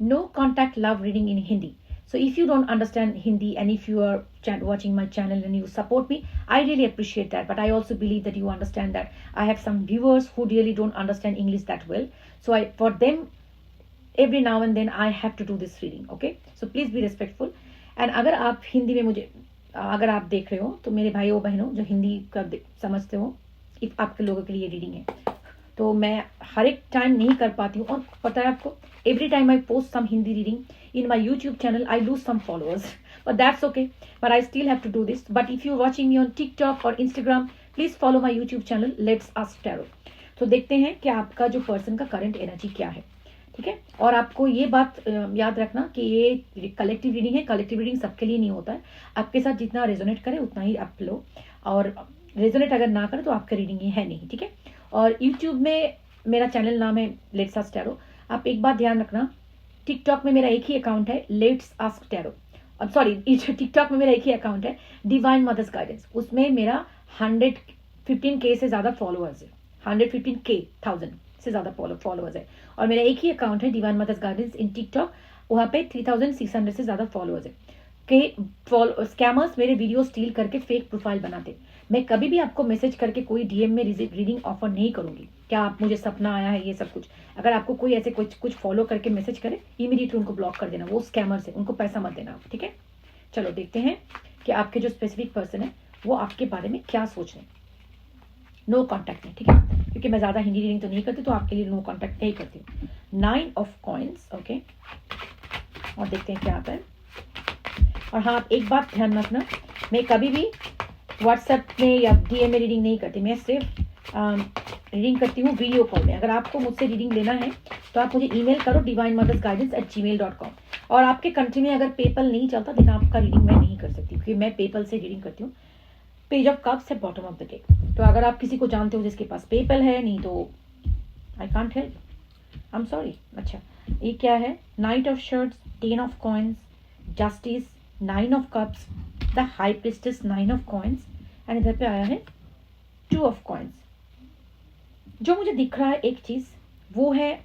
no contact love reading in Hindi. So if you don't understand Hindi and if you are watching my channel and you support me, I really appreciate that. But I also believe that you understand that I have some viewers who really don't understand English that well. So for them, every now and then I have to do this reading. Okay, so please be respectful. And अगर आप हिंदी में मुझे अगर आप देख रहे हो तो मेरे भाइयों बहनों जो हिंदी का समझते हो, इफ आपके लोगों के लिए रीडिंग है, तो मैं हर एक टाइम नहीं कर पाती हूँ। और पता है आपको, every time I post some Hindi reading in my YouTube channel I lose some followers, but that's okay, but I still have to do this. But if you watching me on TikTok और Instagram, please follow my YouTube channel let's ask tarot. तो देखते हैं कि आपका जो person का current energy क्या है, ठीक है। और आपको ये बात याद रखना कि ये कलेक्टिव रीडिंग है, कलेक्टिव रीडिंग सबके लिए नहीं होता है। आपके साथ जितना रेजोनेट करे उतना ही आप लो, और रेजोनेट अगर ना करे तो आपका रीडिंग ये है नहीं, ठीक है। और यूट्यूब में मेरा चैनल नाम है लेट्स आस्क टैरो। आप एक बात ध्यान रखना, टिकटॉक में मेरा एक ही अकाउंट है लेट्स आस्क टैरो, अब सॉरी टिकटॉक में मेरा एक ही अकाउंट है डिवाइन मदर्स गाइडेंस, उसमें मेरा 115K से ज्यादा फॉलोअर्स है, 115,000 से ज्यादा फॉलोअर्स है। और मेरा एक ही अकाउंट है divine mother's guidance in TikTok, वहां पे 3600 से ज्यादा फॉलोअर्स है। स्कैमर्स मेरे वीडियो स्टील करके फेक प्रोफाइल बनाते। मैं कभी भी आपको मैसेज करके कोई डीएम में रीडिंग ऑफर नहीं करूंगी, क्या आप मुझे सपना आया है ये सब कुछ। अगर आपको कोई ऐसे कुछ फॉलो करके मैसेज करे, इमीडिएटली उनको ब्लॉक कर देना, वो स्कैमर्स है, उनको पैसा मत देना, ठीक है। चलो देखते हैं कि आपके जो स्पेसिफिक पर्सन है वो आपके बारे में क्या सोच रहे हैं। नो कॉन्टैक्ट में, ठीक है, क्योंकि मैं ज्यादा हिंदी रीडिंग तो नहीं करती, तो आपके लिए नो कॉन्टैक्ट नहीं करती हूँ। 9 ऑफ कॉइन्स, ओके, और देखते हैं क्या आता है। और हाँ, आप एक बात ध्यान रखना, मैं कभी भी व्हाट्सएप में या डीएम में रीडिंग नहीं करती, मैं सिर्फ रीडिंग करती हूँ वीडियो कॉल में। अगर आपको मुझसे रीडिंग लेना है तो आप मुझे ईमेल करो divinemothersguidance@gmail.com। और आपके कंट्री में अगर पेपल नहीं चलता देन आपका रीडिंग मैं नहीं कर सकती, क्योंकि मैं पेपल से रीडिंग करती हूँ। पेज ऑफ कप्स है बॉटम ऑफ द डेक, तो अगर आप किसी को जानते हो जिसके पास पेपल है, नहीं तो I can't help, I am sorry. अच्छा, ये क्या है? Night of shirts, 10 of coins, justice, 9 of cups, the high priestess, 9 of coins, and इधर पे आया है 2 ऑफ कॉइन्स। जो मुझे दिख रहा है एक चीज वो है,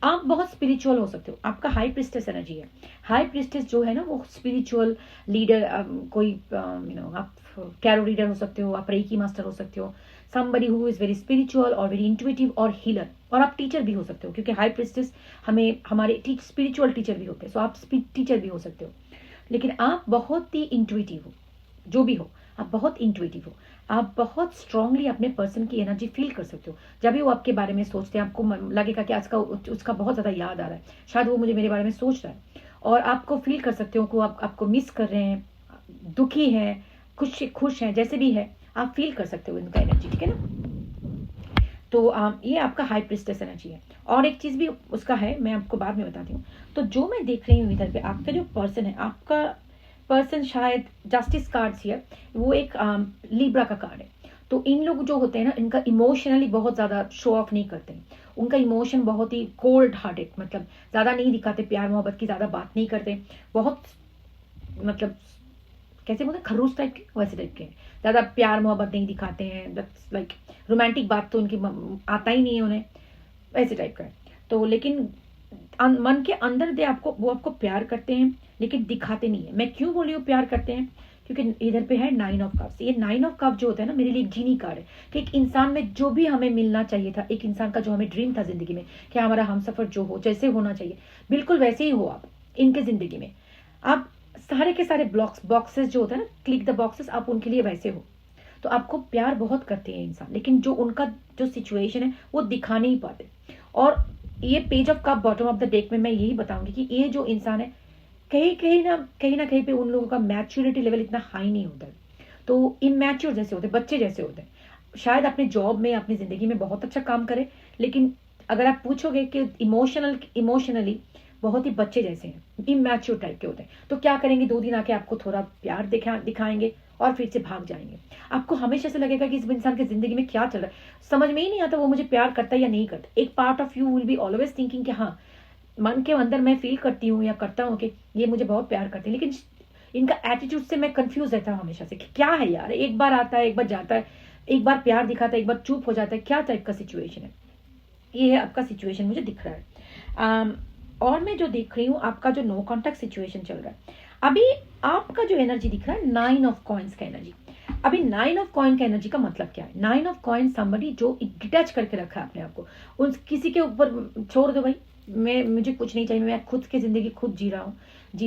आप बहुत स्पिरिचुअल हो सकते हो, आपका हाई प्रिस्टेस एनर्जी है। हाई प्रिस्टेस जो है ना वो स्पिरिचुअल लीडर, कोई आप टैरो रीडर हो सकते हो, आप रेकी मास्टर हो सकते हो, somebody who is very spiritual और very intuitive और हीलर, और आप टीचर भी हो सकते हो, क्योंकि हाई प्रिस्टेस हमारे स्पिरिचुअल टीचर भी होते हैं, सो आप टीचर भी हो सकते हो। लेकिन आप बहुत ही इंट्यूटिव हो, जो भी हो आप बहुत इंट्यूटिव हो, आप बहुत स्ट्रांगली अपने पर्सन की एनर्जी फील कर सकते हो। जब भी वो आपके बारे में सोचते हैं, आपको लगेगा कि आज का उसका बहुत ज्यादा याद आ रहा है, शायद वो मुझे मेरे बारे में सोच रहा है, और आपको फील कर सकते हो कि आपको मिस कर रहे हैं, दुखी है, खुश है, जैसे भी है आप फील कर सकते हो इनका एनर्जी, ठीक है ना। तो ये आपका हाई प्रिस्टेस एनर्जी है। और एक चीज भी उसका है, मैं आपको बाद में बताती हूँ। तो जो मैं देख रही हूँ इधर पे, आपका जो पर्सन है, आपका पर्सन शायद जस्टिस कार्ड है, वो एक लिब्रा का कार्ड है। तो इन लोग जो होते हैं ना, इनका इमोशनली बहुत ज्यादा शो ऑफ नहीं करते हैं, उनका इमोशन बहुत ही कोल्ड हार्टेड, मतलब ज्यादा नहीं दिखाते, प्यार मोहब्बत की ज्यादा बात नहीं करते, बहुत मतलब कैसे बोलते हैं, खरूस टाइप के, वैसे टाइप के, ज्यादा प्यार मोहब्बत नहीं दिखाते हैं, लाइक रोमांटिक बात तो उनकी आता ही नहीं है उन्हें, वैसे टाइप का है। तो लेकिन मन के अंदर वो आपको प्यार करते हैं, लेकिन दिखाते नहीं है। मैं क्यों बोल रही हूँ प्यार करते हैं, क्योंकि इधर पे है 9 ऑफ कप्स। ये 9 ऑफ कप जो होता है ना, मेरे लिए एक जीनी कार्ड है कि एक इंसान में जो भी हमें मिलना चाहिए था, एक इंसान का जो हमें ड्रीम था जिंदगी में, कि हमारा हमसफर जो हो, जैसे होना चाहिए, बिल्कुल वैसे ही हो आप इनके जिंदगी में। आप सारे के सारे बॉक्सेस जो होते हैं ना, क्लिक द बॉक्सेस, आप उनके लिए वैसे हो। तो आपको प्यार बहुत करते हैं इंसान, लेकिन जो उनका जो सिचुएशन है वो दिखा नहीं पाते। और ये page of cup bottom of the deck में मैं यही बताऊंगी कि ये जो इंसान है, कहीं ना कहीं पे उन लोगों का मैच्योरिटी लेवल इतना हाई नहीं होता है, तो इमैच्योर जैसे होते हैं, बच्चे जैसे होते हैं। शायद अपने जॉब में, अपनी जिंदगी में बहुत अच्छा काम करे, लेकिन अगर आप पूछोगे कि इमोशनली बहुत ही बच्चे जैसे हैं, इमैच्योर टाइप के होते हैं। तो क्या करेंगे, 2 दिन आके आपको थोड़ा प्यार दिखाएंगे और फिर से भाग जाएंगे। आपको हमेशा से लगेगा कि इस इंसान की जिंदगी में क्या चल रहा है, समझ में ही नहीं आता वो मुझे प्यार करता है या नहीं करता। एक part of you will be always thinking कि हाँ, मन के अंदर मैं फील करती हूँ या करता हूँ कि ये मुझे बहुत प्यार करते हैं, लेकिन इनका एटीट्यूड से मैं कंफ्यूज रहता हूँ हमेशा से कि क्या है यार, एक बार आता है, एक बार जाता है, एक बार प्यार दिखाता है, एक बार चुप हो जाता है, क्या टाइप का सिचुएशन है। ये है आपका सिचुएशन मुझे दिख रहा है। और मैं जो देख रही हूँ आपका जो नो कॉन्टैक्ट सिचुएशन चल रहा है, अभी आपका जो एनर्जी दिख रहा है 9 ऑफ कॉइन्स का एनर्जी। अभी 9 ऑफ कॉइन का एनर्जी का मतलब क्या है? 9 ऑफ कॉइन समबडी जो डिटैच करके रखा है अपने आप को, उन किसी के ऊपर छोड़ दो भाई, मुझे कुछ नहीं चाहिए, मैं खुद की जिंदगी खुद जी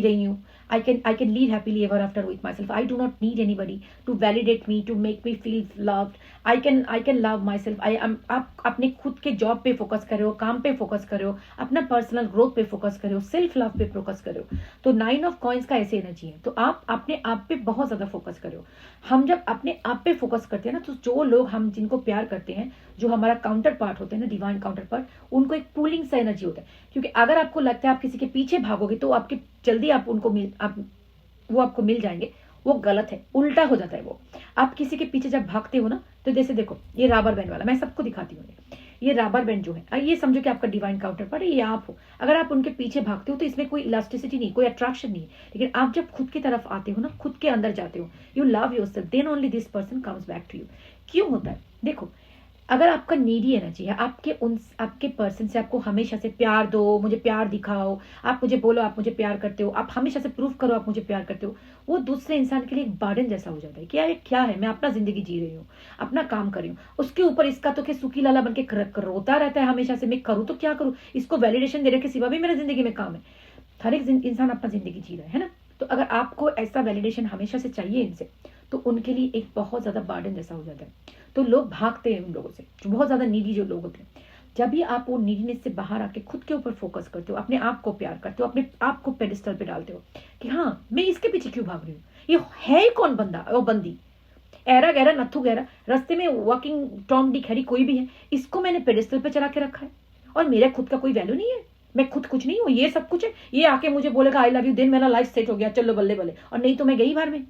रही हूँ। I can lead happily ever after with myself. I do not need anybody to validate me, to make me feel loved. I can love myself. आप अपने खुद के जॉब पे फोकस कर रहे हो, काम पे फोकस कर रहे हो, अपना पर्सनल ग्रोथ पे फोकस कर रहे हो, सेल्फ लव पे फोकस कर रहे हो। तो 9 ऑफ कॉइन्स का ऐसे एनर्जी है। तो आप अपने आप पे बहुत ज्यादा फोकस कर रहे हो। हम जब अपने आप पे फोकस करते हैं ना, तो जो लोग हम जिनको प्यार करते हैं, जो हमारा काउंटर पार्ट होते हैं ना, डिवाइन काउंटर पार्ट, उनको एक पुलिंग सा एनर्जी होता है। क्योंकि अगर आपको लगता है आप किसी के पीछे भागोगे तो आपके जल्दी आप उनको वो आपको मिल जाएंगे, वो गलत है, उल्टा हो जाता है वो। आप किसी के पीछे जब भागते हो ना, तो जैसे देखो ये रबर बैंड वाला, मैं सबको दिखाती हूँ, ये रबर बैंड जो है, ये समझो कि आपका डिवाइन काउंटर पार्ट है, ये आप हो। अगर आप उनके पीछे भागते हो तो इसमें कोई इलास्टिसिटी नहीं, कोई अट्रैक्शन नहीं है। लेकिन आप जब खुद की तरफ आते हो ना, खुद के अंदर जाते हो, you love yourself, then only this person comes back to you. क्यों होता है? देखो, अगर आपका नीडी एनर्जी है, आपके पर्सन से आपको हमेशा से प्यार दो, मुझे प्यार दिखाओ, आप मुझे बोलो आप मुझे प्यार करते हो, आप हमेशा से प्रूफ करो आप मुझे प्यार करते हो, वो दूसरे इंसान के लिए एक बर्डन जैसा हो जाता है कि यार ये क्या है, मैं अपना जिंदगी जी रही हूँ, अपना काम कर रही हूँ, उसके ऊपर इसका तो क्या सुखी लाला बन के रोता रहता है हमेशा से, मैं करूँ तो क्या करूँ, इसको वैलिडेशन देने के सिवा भी मेरे जिंदगी में काम है। हर एक इंसान अपना जिंदगी जी रहा है ना। तो अगर आपको ऐसा वैलिडेशन हमेशा से चाहिए इनसे, तो उनके लिए एक बहुत ज्यादा बर्डन जैसा हो जाता है। तो लोग भागते हैं उन लोगों से, जो बहुत ज्यादा नीडी जो लोग होते हैं। जब भी आप वो नीडीनेस से बाहर आके खुद के ऊपर फोकस करते हो, अपने आप को प्यार करते हो, अपने आप को पेडिस्टल पे डालते हो कि हाँ मैं इसके पीछे क्यों भाग रही हूँ, ये है ही कौन बंदा और बंदी, ऐरा गहरा नथु गहरा, रास्ते में वॉकिंग टॉम डिक हैरी कोई भी है, इसको मैंने पेडिस्टल पे चला के रखा है और मेरा खुद का कोई वैल्यू नहीं है, मैं खुद कुछ नहीं हूँ, ये सब कुछ है, ये आके मुझे बोलेगा आई लव यू, दिन मेरा लाइफ सेट हो गया, चलो बल्ले बल्ले, और नहीं तो मैं गई बाहर में।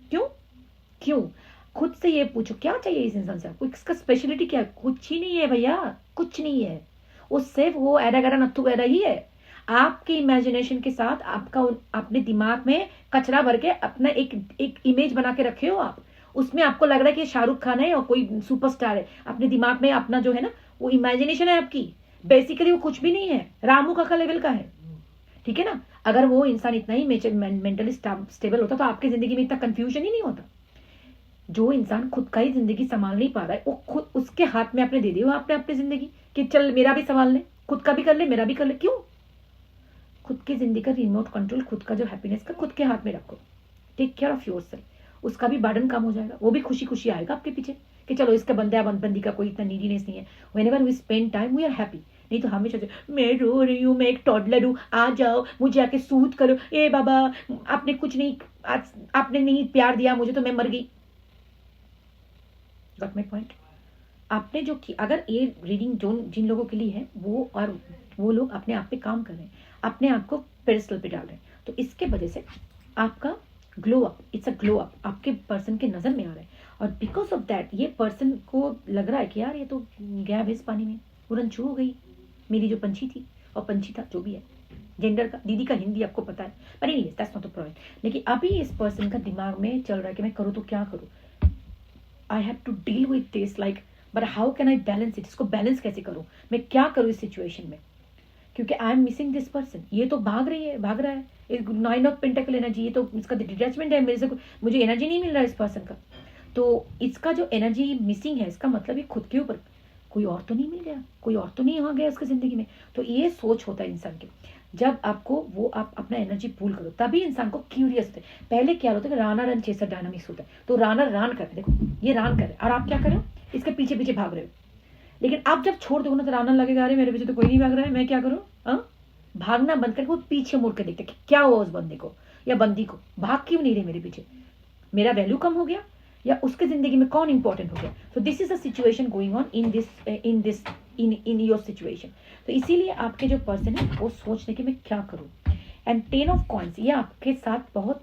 क्यों? खुद से ये पूछो क्या चाहिए इस इंसान से आपको, इसका स्पेशलिटी क्या है? कुछ ही नहीं है भैया, कुछ नहीं है। वो सिर्फ वो ऐरा गहरा नथु गहरा ही है। आपके इमेजिनेशन के साथ आपका अपने दिमाग में कचरा भर के अपना एक इमेज बना के रखे हो आप, उसमें आपको लग रहा है कि शाहरुख खान है और कोई सुपरस्टार है। अपने दिमाग में अपना जो है ना वो इमेजिनेशन है आपकी, बेसिकली वो कुछ भी नहीं है, रामू काका लेवल का है, ठीक है ना। अगर वो इंसान इतना ही मेंटली स्टेबल होता तो आपकी जिंदगी में इतना कंफ्यूजन ही नहीं होता। जो इंसान खुद का ही जिंदगी संभाल नहीं पा रहा है, वो खुद उसके हाथ में आपने दे दी हो आपने अपनी जिंदगी कि चल मेरा भी संभाल ले, खुद का भी कर ले, मेरा भी कर ले। क्यों? खुद की जिंदगी का रिमोट कंट्रोल, खुद का जो हैप्पीनेस का खुद के हाथ में रखो। टेक केयर ऑफ योरसेल्फ, उसका भी बर्डन कम हो जाएगा, वो भी खुशी खुशी आएगा आपके पीछे कि चलो इसका बंदी का कोई इतना नीडीनेस नहीं है। Whenever we spend time we are happy. नहीं तो हमेशा मैं रो रही हूँ, मैं एक टॉडलर हूँ, आ जाओ मुझे आके सूद करो, ए बाबा आपने कुछ नहीं, आपने नहीं प्यार दिया मुझे तो मैं मर गई। Got my point? आपने जो की, अगर ये रीडिंग जो जिन लोगों के लिए है वो लोग अपने आप पे काम कर रहे हैं, अपने आप को पेडिस्टल पे डाल रहे हैं, तो इसके वजह से आपका glow up, it's a glow up आपके पर्सन के नजर में आ रहा है। और बिकॉज ऑफ दैट ये पर्सन को लग रहा है कि यार ये तो गया भैंस पानी में, उड़न छू हो गई मेरी जो पंछी थी, और पंछी था जो भी है, जेंडर का दीदी का हिंदी आपको पता है, पर नहीं दैट्स नॉट द पॉइंट। लेकिन अभी इस पर्सन का दिमाग में चल रहा है कि मैं करूँ तो क्या करूँ, I have to deal with this, like but how can I balance it, इसको बैलेंस कैसे करूं, मैं क्या करूं इस सिचुएशन में, क्योंकि I am missing this person. ये तो भाग रहा है, 9 ऑफ पेंटाकल एनर्जी, ये तो इसका डिटैचमेंट है मेरे से, मुझे एनर्जी नहीं मिल रहा है इस पर्सन का। तो इसका जो एनर्जी मिसिंग है, इसका मतलब ये खुद के ऊपर कोई और तो नहीं मिल गया, कोई और तो नहीं आ गया इसकी जिंदगी में। तो ये सोच होता है इंसान की। जब आपको वो आप अपना एनर्जी पूल करो, तभी इंसान को क्यूरियस होता है। पहले क्या होता है कि राना रन चेसर डायनामिक्स होता है, तो राना रन कर रहे, देखो ये रन कर रहे और आप क्या कर रहे हो, इसके पीछे पीछे भाग रहे हो। लेकिन आप जब छोड़ दोगे ना तो राना लगेगा अरे मेरे पीछे तो कोई नहीं भाग रहा है, मैं क्या करूँ। भागना बंद करके वो पीछे मुड़ के देखते कि क्या हुआ उस बंदे को या बंदी को, भाग क्यों नहीं रहे मेरे पीछे, मेरा वैल्यू कम हो गया या उसके जिंदगी में कौन इंपॉर्टेंट हो गया। So this is a situation going on in your situation. तो इसीलिए आपके जो पर्सन है वो सोच रहे कि मैं क्या करूं। एंड 10 ऑफ कॉइन्स, ये आपके साथ बहुत,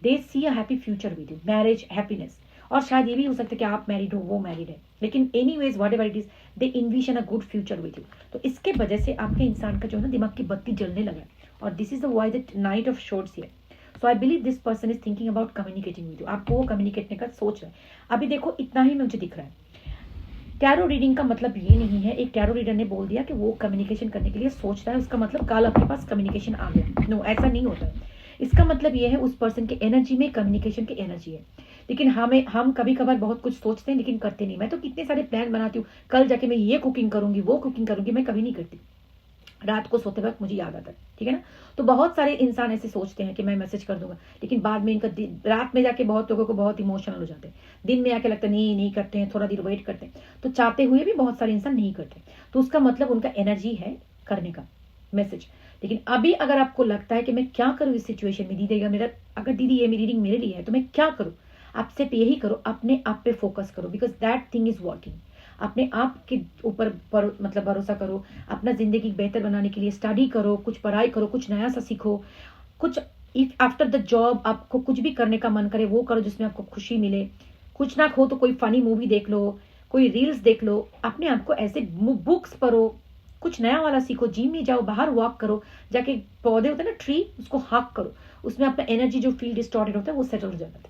they see a happy future with you, marriage, happiness, और शायद ये भी हो सकता है कि आप मैरिड हो, वो मैरिड है, लेकिन anyways whatever it is, they invasion a good future with you. तो इसके वजह से आपके इंसान का जो है ना दिमाग की बत्ती जलने लगा है, और this is the why the night of shorts here. So I believe this person is thinking about communicating with you, आपको वो कम्युनिकेट करने का सोच रहा है। अभी देखो इतना ही मुझे दिख रहा है, टैरो रीडिंग का मतलब ये नहीं है, एक टैरो रीडर ने बोल दिया कि वो कम्युनिकेशन करने के लिए सोच रहा है, उसका मतलब कल आपके पास कम्युनिकेशन आ गया। नो, ऐसा नहीं होता है। इसका मतलब ये है उस पर्सन के एनर्जी में कम्युनिकेशन की एनर्जी है। लेकिन हम कभी कभार बहुत कुछ सोचते हैं लेकिन करते नहीं। मैं तो कितने सारे प्लान बनाती हूँ, कल जाके मैं ये कुकिंग करूंगी, वो कुकिंग करूंगी, मैं कभी नहीं करती। रात को सोते वक्त मुझे याद आता है, ठीक है ना। तो बहुत सारे इंसान ऐसे सोचते हैं कि मैं मैसेज कर दूंगा, लेकिन बाद में इनका रात में जाके बहुत लोगों को बहुत इमोशनल हो जाते हैं, दिन में आके लगता है नहीं नहीं करते हैं, थोड़ा देर वेट करते हैं। तो चाहते हुए भी बहुत सारे इंसान नहीं करते, तो उसका मतलब उनका एनर्जी है करने का मैसेज। लेकिन अभी अगर आपको लगता है कि मैं क्या करूँ इस सिचुएशन में, दीदी मेरा, अगर दीदी ये मेरी रीडिंग मेरे लिए है तो मैं क्या करूँ, आप सिर्फ यही करो, अपने आप पे फोकस करो, because that thing is working. अपने आप के ऊपर मतलब भरोसा करो, अपना जिंदगी बेहतर बनाने के लिए स्टडी करो, कुछ पढ़ाई करो, कुछ नया सा सीखो, कुछ इफ आफ्टर द जॉब आपको कुछ भी करने का मन करे वो करो जिसमें आपको खुशी मिले। कुछ ना हो तो कोई फनी मूवी देख लो, कोई रील्स देख लो, अपने आप को ऐसे बुक्स पढ़ो, कुछ नया वाला सीखो, जिम में जाओ, बाहर वॉक करो, जाके पौधे होते हैं ना ट्री, उसको हक करो, उसमें अपना एनर्जी जो फील डिस्टॉर्टेड होता है वो सेटल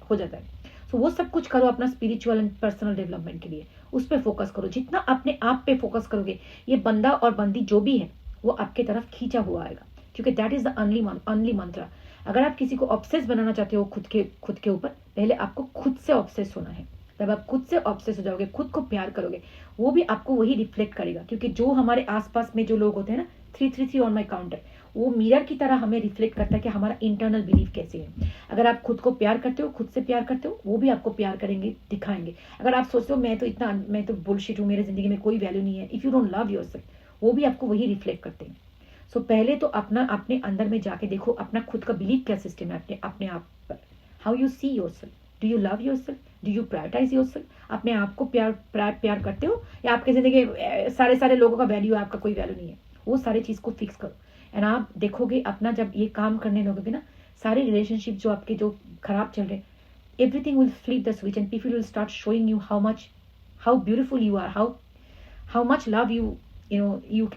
हो जाता है। सो वो सब कुछ करो अपना स्पिरिचुअल एंड पर्सनल डेवलपमेंट के लिए, उस पर फोकस करो। जितना अपने आप पे फोकस करोगे, ये बंदा और बंदी जो भी है वो आपके तरफ खींचा हुआ आएगा, क्योंकि दैट इज द ओनली मंत्र। अगर आप किसी को ऑब्सेस बनाना चाहते हो खुद के ऊपर, पहले आपको खुद से ऑब्सेस होना है। जब आप खुद से ऑब्सेस हो जाओगे, खुद को प्यार करोगे, वो भी आपको वही रिफ्लेक्ट करेगा। क्योंकि जो हमारे आसपास में जो लोग होते हैं ना, 333 ऑन माई काउंटर, वो मिरर की तरह हमें रिफ्लेक्ट करता है कि हमारा इंटरनल बिलीफ कैसे है। अगर आप खुद को प्यार करते हो, खुद से प्यार करते हो, वो भी आपको प्यार करेंगे, दिखाएंगे। अगर आप सोचते हो मैं तो बुलशिट हूँ, मेरे जिंदगी में कोई वैल्यू नहीं है, if you don't love yourself, वो भी आपको वही रिफ्लेक्ट करते हैं। सो पहले तो अपने अंदर में जाके देखो, अपना खुद का बिलीफ क्या सिस्टम है अपने आप पर। How you see yourself, do you love yourself, do you prioritise yourself, अपने आप को प्यार करते हो, या आपके जिंदगी सारे लोगों का वैल्यू है, आपका कोई वैल्यू नहीं है। वो सारे चीज को फिक्स करो, एंड आप देखोगे अपना जब ये काम करने लगोगे ना, सारे रिलेशनशिप जो आपके जो खराब चल रहे, everything will flip the switch and people will start showing you how beautiful you are, how much love you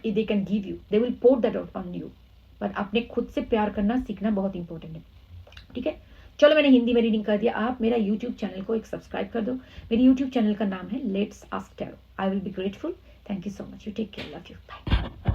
they can give you, they will pour that out on you। पर अपने खुद से प्यार करना सीखना बहुत इंपॉर्टेंट है, ठीक है। चलो, मैंने हिंदी में रीडिंग कर दिया। आप मेरा यूट्यूब चैनल को एक सब्सक्राइब कर दो। मेरी यूट्यूब चैनल का नाम है let's ask tarot. I will be grateful. Thank you so much. You take care, love you, bye.